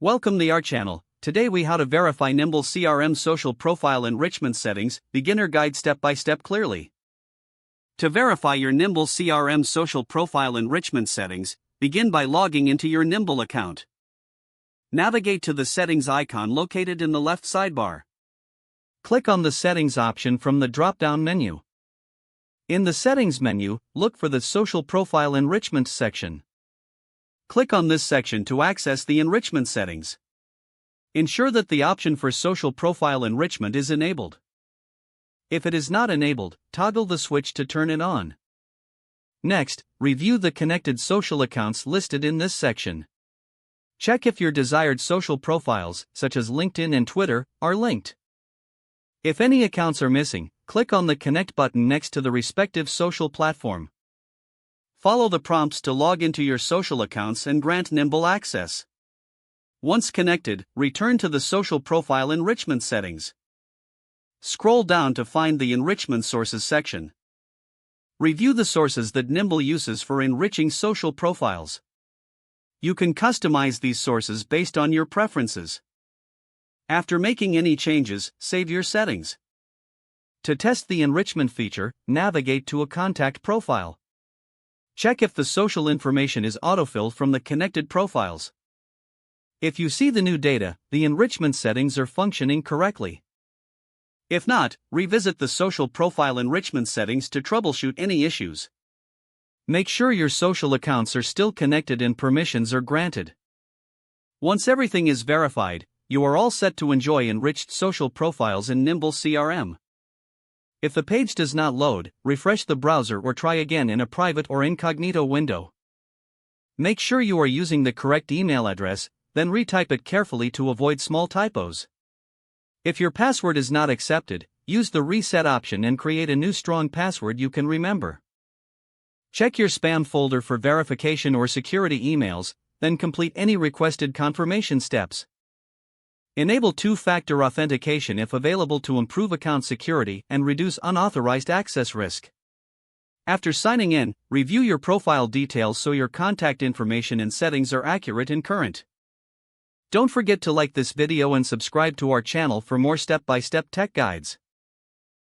Welcome to our channel. Today we how to verify Nimble CRM social profile enrichment settings, beginner guide step by step clearly. To verify your Nimble CRM social profile enrichment settings, begin by logging into your Nimble account. Navigate to the settings icon located in the left sidebar. Click on the settings option from the drop-down menu. In the settings menu, look for the social profile enrichment section. Click on this section to access the enrichment settings. Ensure that the option for social profile enrichment is enabled. If it is not enabled, toggle the switch to turn it on. Next, review the connected social accounts listed in this section. Check if your desired social profiles, such as LinkedIn and Twitter, are linked. If any accounts are missing, click on the Connect button next to the respective social platform. Follow the prompts to log into your social accounts and grant Nimble access. Once connected, return to the social profile enrichment settings. Scroll down to find the Enrichment Sources section. Review the sources that Nimble uses for enriching social profiles. You can customize these sources based on your preferences. After making any changes, save your settings. To test the enrichment feature, navigate to a contact profile. Check if the social information is autofilled from the connected profiles. If you see the new data, the enrichment settings are functioning correctly. If not, revisit the social profile enrichment settings to troubleshoot any issues. Make sure your social accounts are still connected and permissions are granted. Once everything is verified, you are all set to enjoy enriched social profiles in Nimble CRM. If the page does not load, refresh the browser or try again in a private or incognito window. Make sure you are using the correct email address, then retype it carefully to avoid small typos. If your password is not accepted, use the reset option and create a new strong password you can remember. Check your spam folder for verification or security emails, then complete any requested confirmation steps. Enable two-factor authentication if available to improve account security and reduce unauthorized access risk. After signing in, review your profile details so your contact information and settings are accurate and current. Don't forget to like this video and subscribe to our channel for more step-by-step tech guides.